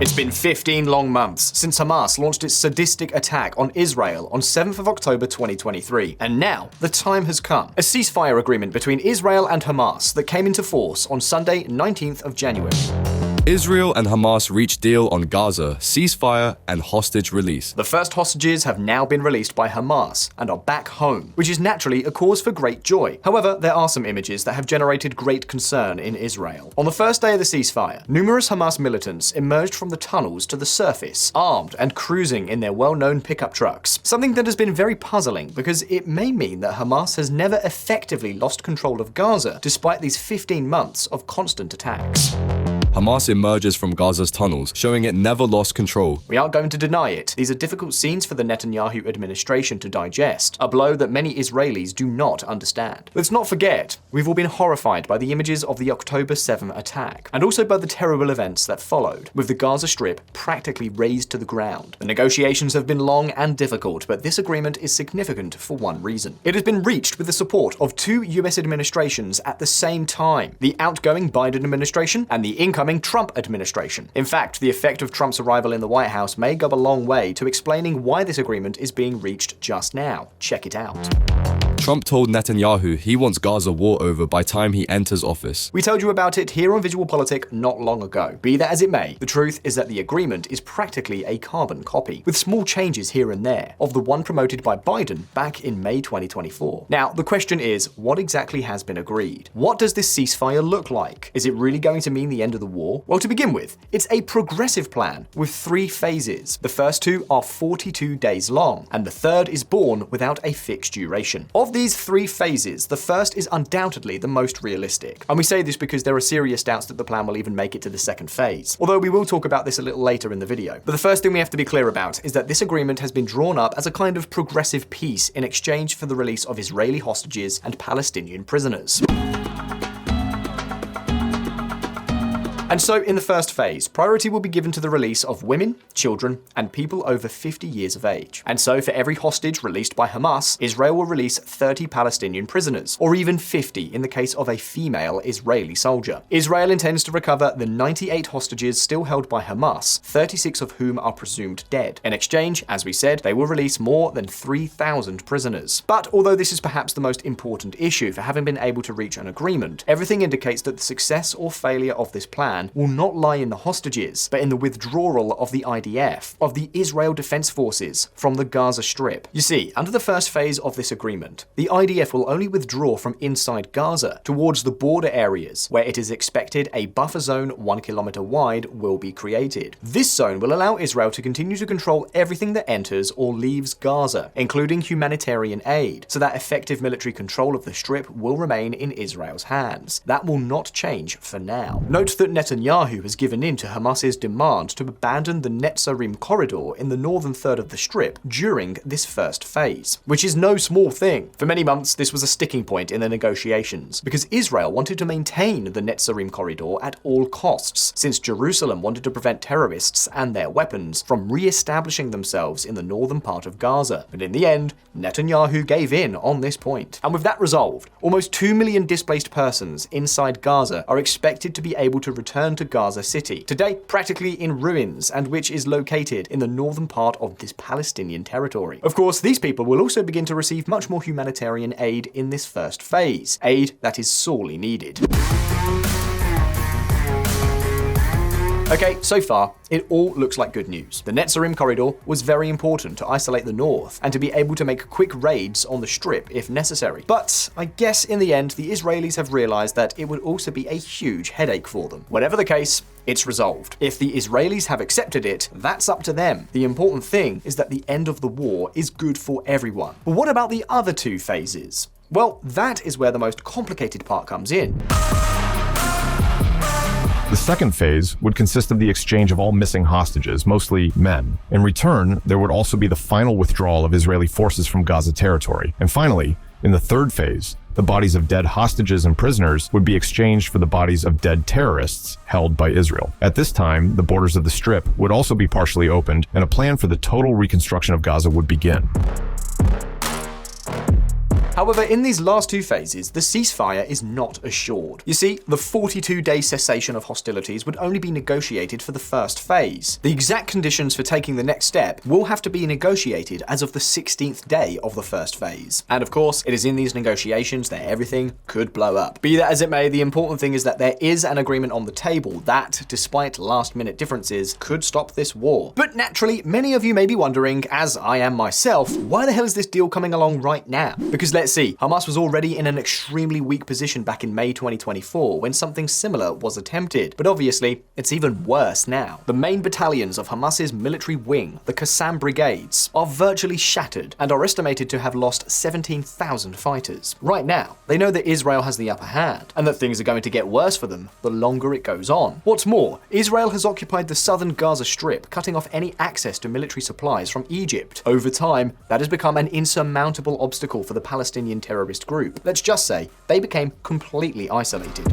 It's been 15 long months since Hamas launched its sadistic attack on Israel on 7th of October 2023, and now the time has come. A ceasefire agreement between Israel and Hamas that came into force on Sunday, 19th of January. Israel and Hamas reached deal on Gaza, ceasefire, and hostage release. The first hostages have now been released by Hamas and are back home, which is naturally a cause for great joy. However, there are some images that have generated great concern in Israel. On the first day of the ceasefire, numerous Hamas militants emerged from the tunnels to the surface, armed and cruising in their well-known pickup trucks. Something that has been very puzzling because it may mean that Hamas has never effectively lost control of Gaza despite these 15 months of constant attacks. Hamas emerges from Gaza's tunnels, showing it never lost control. We aren't going to deny it. These are difficult scenes for the Netanyahu administration to digest, a blow that many Israelis do not understand. Let's not forget, we've all been horrified by the images of the October 7 attack, and also by the terrible events that followed, with the Gaza Strip practically razed to the ground. The negotiations have been long and difficult, but this agreement is significant for one reason. It has been reached with the support of two US administrations at the same time, the outgoing Biden administration and the incoming Trump administration. In fact, the effect of Trump's arrival in the White House may go a long way to explaining why this agreement is being reached just now. Check it out. Trump told Netanyahu he wants Gaza war over by time he enters office. We told you about it here on VisualPolitik not long ago. Be that as it may, the truth is that the agreement is practically a carbon copy, with small changes here and there, of the one promoted by Biden back in May 2024. Now, the question is, what exactly has been agreed? What does this ceasefire look like? Is it really going to mean the end of the war? Well, to begin with, it's a progressive plan with 3 phases. The first 2 are 42 days long, and the third is born without a fixed duration. Of these 3 phases, the first is undoubtedly the most realistic. And we say this because there are serious doubts that the plan will even make it to the second phase. Although we will talk about this a little later in the video. But the first thing we have to be clear about is that this agreement has been drawn up as a kind of progressive peace in exchange for the release of Israeli hostages and Palestinian prisoners. And so, in the first phase, priority will be given to the release of women, children, and people over 50 years of age. And so, for every hostage released by Hamas, Israel will release 30 Palestinian prisoners, or even 50 in the case of a female Israeli soldier. Israel intends to recover the 98 hostages still held by Hamas, 36 of whom are presumed dead. In exchange, as we said, they will release more than 3,000 prisoners. But although this is perhaps the most important issue for having been able to reach an agreement, everything indicates that the success or failure of this plan will not lie in the hostages, but in the withdrawal of the IDF, of the Israel Defense Forces, from the Gaza Strip. You see, under the first phase of this agreement, the IDF will only withdraw from inside Gaza towards the border areas, where it is expected a buffer zone 1 kilometer wide will be created. This zone will allow Israel to continue to control everything that enters or leaves Gaza, including humanitarian aid, so that effective military control of the Strip will remain in Israel's hands. That will not change for now. Note that Netanyahu has given in to Hamas's demand to abandon the Netzarim corridor in the northern third of the Strip during this first phase, which is no small thing. For many months, this was a sticking point in the negotiations, because Israel wanted to maintain the Netzarim corridor at all costs, since Jerusalem wanted to prevent terrorists and their weapons from re-establishing themselves in the northern part of Gaza. But in the end, Netanyahu gave in on this point. And with that resolved, almost 2 million displaced persons inside Gaza are expected to be able to return to Gaza City, today practically in ruins, and which is located in the northern part of this Palestinian territory. Of course, these people will also begin to receive much more humanitarian aid in this first phase, aid that is sorely needed. Okay, so far, it all looks like good news. The Netzarim corridor was very important to isolate the north and to be able to make quick raids on the Strip if necessary. But I guess in the end, the Israelis have realized that it would also be a huge headache for them. Whatever the case, it's resolved. If the Israelis have accepted it, that's up to them. The important thing is that the end of the war is good for everyone. But what about the other 2 phases? Well, that is where the most complicated part comes in. The second phase would consist of the exchange of all missing hostages, mostly men. In return, there would also be the final withdrawal of Israeli forces from Gaza territory. And finally, in the third phase, the bodies of dead hostages and prisoners would be exchanged for the bodies of dead terrorists held by Israel. At this time, the borders of the Strip would also be partially opened, and a plan for the total reconstruction of Gaza would begin. However, in these last two phases, the ceasefire is not assured. You see, the 42-day cessation of hostilities would only be negotiated for the first phase. The exact conditions for taking the next step will have to be negotiated as of the 16th day of the first phase. And of course, it is in these negotiations that everything could blow up. Be that as it may, the important thing is that there is an agreement on the table that, despite last-minute differences, could stop this war. But naturally, many of you may be wondering, as I am myself, why the hell is this deal coming along right now? Because let's see, Hamas was already in an extremely weak position back in May 2024 when something similar was attempted. But obviously, it's even worse now. The main battalions of Hamas's military wing, the Qassam brigades, are virtually shattered and are estimated to have lost 17,000 fighters. Right now, they know that Israel has the upper hand and that things are going to get worse for them the longer it goes on. What's more, Israel has occupied the southern Gaza Strip, cutting off any access to military supplies from Egypt. Over time, that has become an insurmountable obstacle for the Palestinian terrorist group. Let's just say they became completely isolated.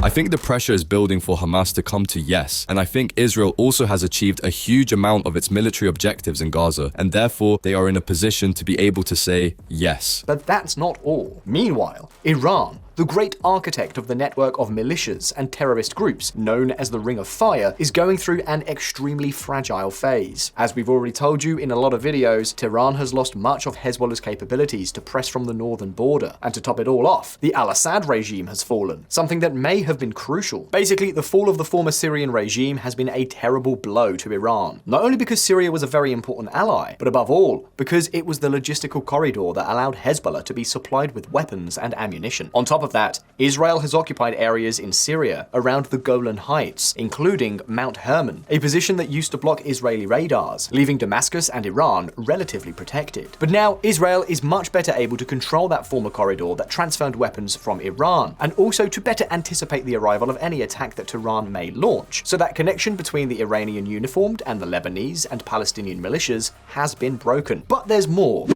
I think the pressure is building for Hamas to come to yes, and I think Israel also has achieved a huge amount of its military objectives in Gaza, and therefore they are in a position to be able to say yes. But that's not all. Meanwhile, Iran, the great architect of the network of militias and terrorist groups known as the Ring of Fire, is going through an extremely fragile phase. As we've already told you in a lot of videos, Tehran has lost much of Hezbollah's capabilities to press from the northern border. And to top it all off, the al-Assad regime has fallen, something that may have been crucial. Basically, the fall of the former Syrian regime has been a terrible blow to Iran. Not only because Syria was a very important ally, but above all, because it was the logistical corridor that allowed Hezbollah to be supplied with weapons and ammunition. On top of that, Israel has occupied areas in Syria around the Golan Heights, including Mount Hermon, a position that used to block Israeli radars, leaving Damascus and Iran relatively protected. But now, Israel is much better able to control that former corridor that transferred weapons from Iran, and also to better anticipate the arrival of any attack that Tehran may launch. So that connection between the Iranian uniformed and the Lebanese and Palestinian militias has been broken. But there's more.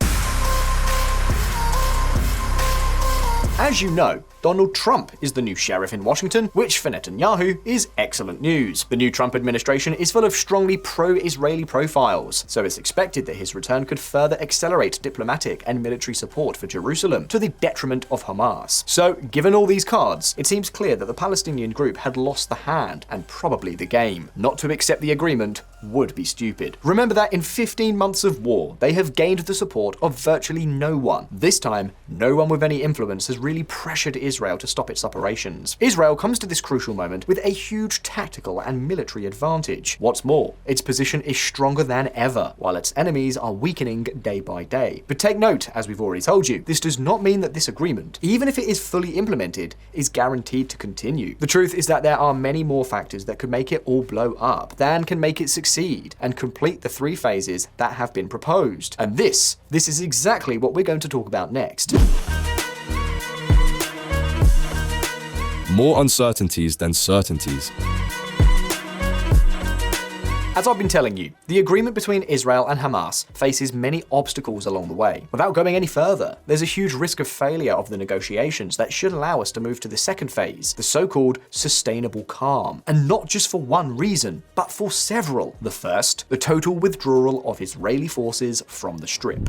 As you know, Donald Trump is the new sheriff in Washington, which for Netanyahu is excellent news. The new Trump administration is full of strongly pro-Israeli profiles, so it's expected that his return could further accelerate diplomatic and military support for Jerusalem to the detriment of Hamas. So, given all these cards, it seems clear that the Palestinian group had lost the hand and probably the game. Not to accept the agreement would be stupid. Remember that in 15 months of war, they have gained the support of virtually no one. This time, no one with any influence has really pressured Israel to stop its operations. Israel comes to this crucial moment with a huge tactical and military advantage. What's more, its position is stronger than ever, while its enemies are weakening day by day. But take note, as we've already told you, this does not mean that this agreement, even if it is fully implemented, is guaranteed to continue. The truth is that there are many more factors that could make it all blow up than can make it succeed and complete the 3 phases that have been proposed. And this is exactly what we're going to talk about next. More uncertainties than certainties. As I've been telling you, the agreement between Israel and Hamas faces many obstacles along the way. Without going any further, there's a huge risk of failure of the negotiations that should allow us to move to the second phase, the so-called sustainable calm. And not just for one reason, but for several. The first, the total withdrawal of Israeli forces from the Strip.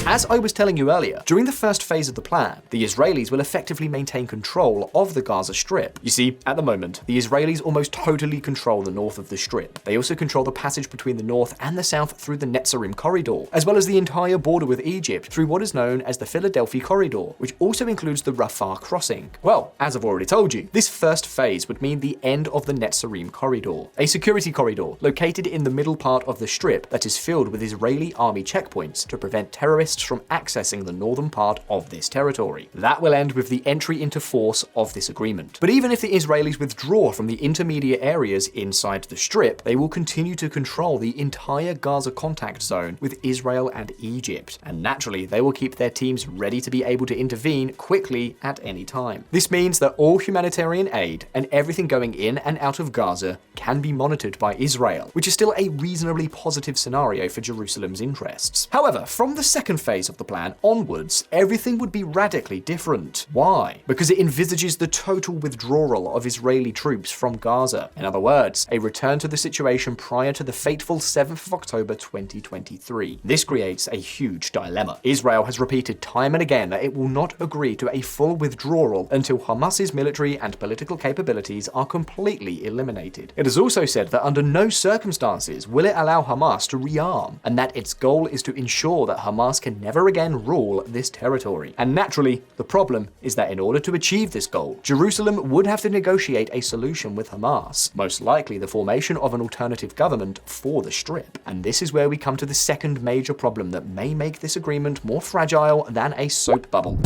As I was telling you earlier, during the first phase of the plan, the Israelis will effectively maintain control of the Gaza Strip. You see, at the moment, the Israelis almost totally control the north of the Strip. They also control the passage between the north and the south through the Netzarim corridor, as well as the entire border with Egypt through what is known as the Philadelphia corridor, which also includes the Rafah crossing. Well, as I've already told you, this first phase would mean the end of the Netzarim corridor, a security corridor located in the middle part of the Strip that is filled with Israeli army checkpoints to prevent terrorists from accessing the northern part of this territory. That will end with the entry into force of this agreement. But even if the Israelis withdraw from the intermediate areas inside the Strip, they will continue to control the entire Gaza contact zone with Israel and Egypt. And naturally, they will keep their teams ready to be able to intervene quickly at any time. This means that all humanitarian aid and everything going in and out of Gaza can be monitored by Israel, which is still a reasonably positive scenario for Jerusalem's interests. However, from the second phase phase of the plan onwards, everything would be radically different. Why? Because it envisages the total withdrawal of Israeli troops from Gaza. In other words, a return to the situation prior to the fateful 7th of October 2023. This creates a huge dilemma. Israel has repeated time and again that it will not agree to a full withdrawal until Hamas's military and political capabilities are completely eliminated. It has also said that under no circumstances will it allow Hamas to rearm, and that its goal is to ensure that Hamas can never again rule this territory. And naturally, the problem is that in order to achieve this goal, Jerusalem would have to negotiate a solution with Hamas, most likely the formation of an alternative government for the Strip. And this is where we come to the second major problem that may make this agreement more fragile than a soap bubble.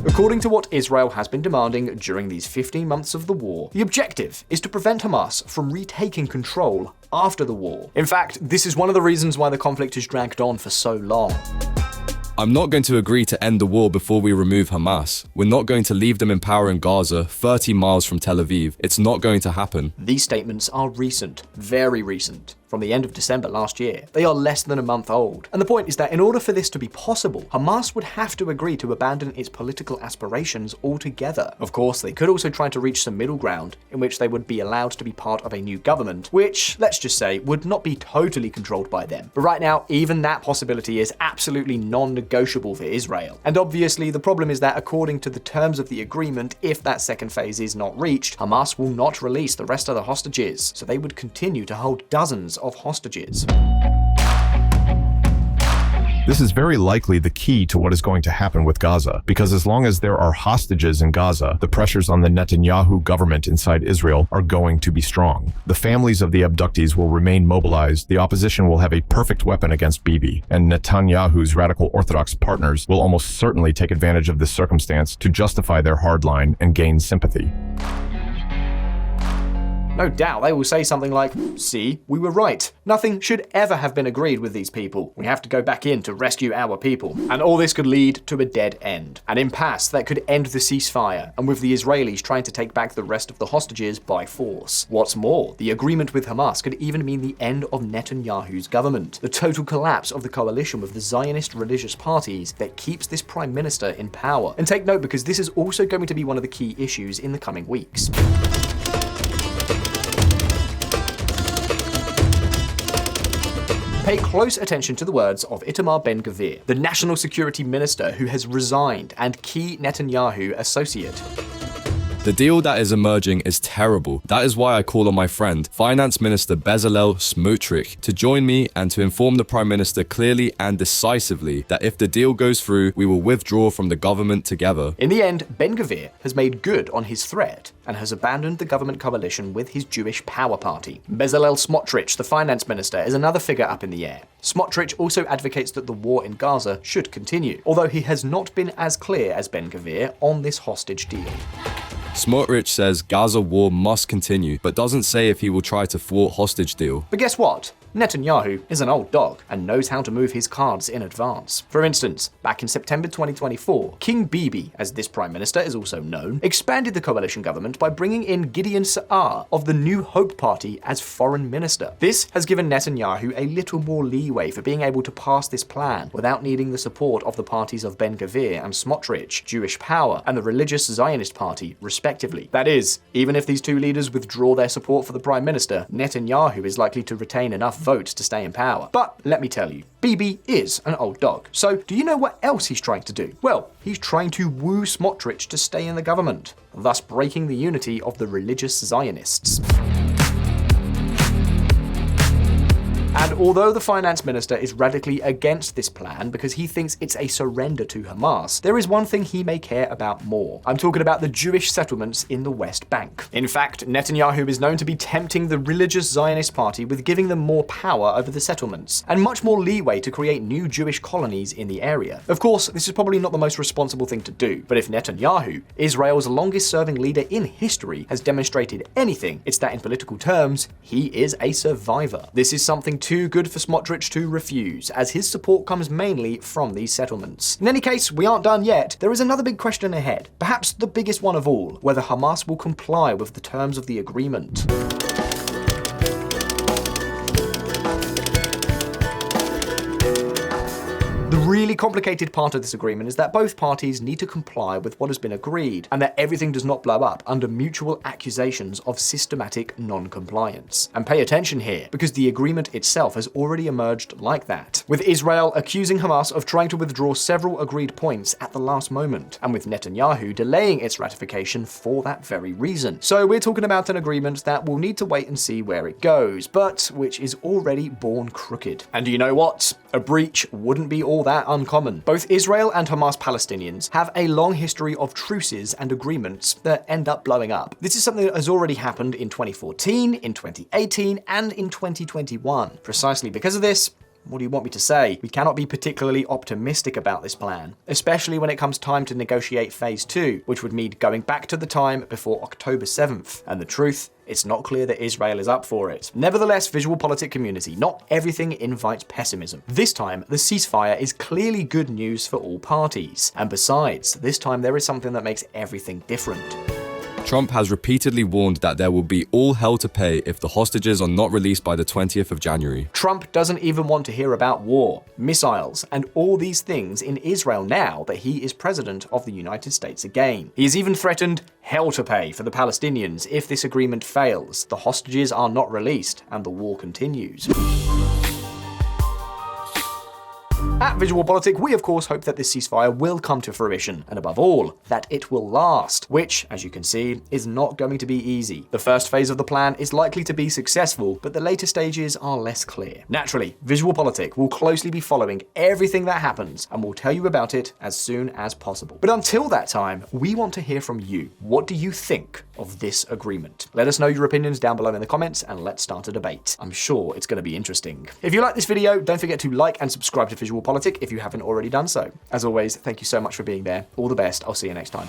According to what Israel has been demanding during these 15 months of the war, the objective is to prevent Hamas from retaking control after the war. In fact, this is one of the reasons why the conflict has dragged on for so long. I'm not going to agree to end the war before we remove Hamas. We're not going to leave them in power in Gaza, 30 miles from Tel Aviv. It's not going to happen. These statements are recent, very recent, from the end of December last year. They are less than a month old. And the point is that in order for this to be possible, Hamas would have to agree to abandon its political aspirations altogether. Of course, they could also try to reach some middle ground in which they would be allowed to be part of a new government, which, let's just say, would not be totally controlled by them. But right now, even that possibility is absolutely non-negotiable for Israel. And obviously, the problem is that according to the terms of the agreement, if that second phase is not reached, Hamas will not release the rest of the hostages, so they would continue to hold dozens of hostages. This is very likely the key to what is going to happen with Gaza, because as long as there are hostages in Gaza, the pressures on the Netanyahu government inside Israel are going to be strong. The families of the abductees will remain mobilized, the opposition will have a perfect weapon against Bibi, and Netanyahu's radical Orthodox partners will almost certainly take advantage of this circumstance to justify their hardline and gain sympathy. No doubt they will say something like, "See, we were right. Nothing should ever have been agreed with these people. We have to go back in to rescue our people." And all this could lead to a dead end. An impasse that could end the ceasefire, and with the Israelis trying to take back the rest of the hostages by force. What's more, the agreement with Hamas could even mean the end of Netanyahu's government, the total collapse of the coalition with the Zionist religious parties that keeps this prime minister in power. And take note, because this is also going to be one of the key issues in the coming weeks. Pay close attention to the words of Itamar Ben-Gvir, the national security minister who has resigned and key Netanyahu associate. The deal that is emerging is terrible. That is why I call on my friend, Finance Minister Bezalel Smotrich, to join me and to inform the Prime Minister clearly and decisively that if the deal goes through, we will withdraw from the government together. In the end, Ben-Gvir has made good on his threat and has abandoned the government coalition with his Jewish Power Party. Bezalel Smotrich, the finance minister, is another figure up in the air. Smotrich also advocates that the war in Gaza should continue, although he has not been as clear as Ben-Gvir on this hostage deal. Smotrich says Gaza war must continue, but doesn't say if he will try to thwart hostage deal. But guess what? Netanyahu is an old dog and knows how to move his cards in advance. For instance, back in September 2024, King Bibi, as this prime minister is also known, expanded the coalition government by bringing in Gideon Sa'ar of the New Hope Party as foreign minister. This has given Netanyahu a little more leeway for being able to pass this plan without needing the support of the parties of Ben-Gvir and Smotrich, Jewish Power, and the religious Zionist Party, respectively. That is, even if these two leaders withdraw their support for the prime minister, Netanyahu is likely to retain enough votes to stay in power. But let me tell you, Bibi is an old dog. So do you know what else he's trying to do? Well, he's trying to woo Smotrich to stay in the government, thus breaking the unity of the religious Zionists. And although the finance minister is radically against this plan because he thinks it's a surrender to Hamas, there is one thing he may care about more. I'm talking about the Jewish settlements in the West Bank. In fact, Netanyahu is known to be tempting the religious Zionist party with giving them more power over the settlements, and much more leeway to create new Jewish colonies in the area. Of course, this is probably not the most responsible thing to do, but if Netanyahu, Israel's longest-serving leader in history, has demonstrated anything, it's that in political terms, he is a survivor. This is something too good for Smotrich to refuse, as his support comes mainly from these settlements. In any case, we aren't done yet. There is another big question ahead, perhaps the biggest one of all, whether Hamas will comply with the terms of the agreement. The really complicated part of this agreement is that both parties need to comply with what has been agreed, and that everything does not blow up under mutual accusations of systematic non-compliance. And pay attention here, because the agreement itself has already emerged like that, with Israel accusing Hamas of trying to withdraw several agreed points at the last moment, and with Netanyahu delaying its ratification for that very reason. So we're talking about an agreement that we'll need to wait and see where it goes, but which is already born crooked. And you know what? A breach wouldn't be all that uncommon. Both Israel and Hamas Palestinians have a long history of truces and agreements that end up blowing up. This is something that has already happened in 2014, in 2018, and in 2021. Precisely because of this, what do you want me to say? We cannot be particularly optimistic about this plan, especially when it comes time to negotiate phase 2, which would mean going back to the time before October 7th. And the truth, it's not clear that Israel is up for it. Nevertheless, VisualPolitik community, not everything invites pessimism. This time, the ceasefire is clearly good news for all parties. And besides, this time there is something that makes everything different. Trump has repeatedly warned that there will be all hell to pay if the hostages are not released by the 20th of January. Trump doesn't even want to hear about war, missiles, and all these things in Israel now that he is president of the United States again. He has even threatened hell to pay for the Palestinians if this agreement fails, the hostages are not released, and the war continues. At VisualPolitik, we of course hope that this ceasefire will come to fruition, and above all, that it will last, which, as you can see, is not going to be easy. The first phase of the plan is likely to be successful, but the later stages are less clear. Naturally, VisualPolitik will closely be following everything that happens, and will tell you about it as soon as possible. But until that time, we want to hear from you. What do you think of this agreement? Let us know your opinions down below in the comments, and let's start a debate. I'm sure it's going to be interesting. If you like this video, don't forget to like and subscribe to VisualPolitik if you haven't already done so. As always, thank you so much for being there. All the best. I'll see you next time.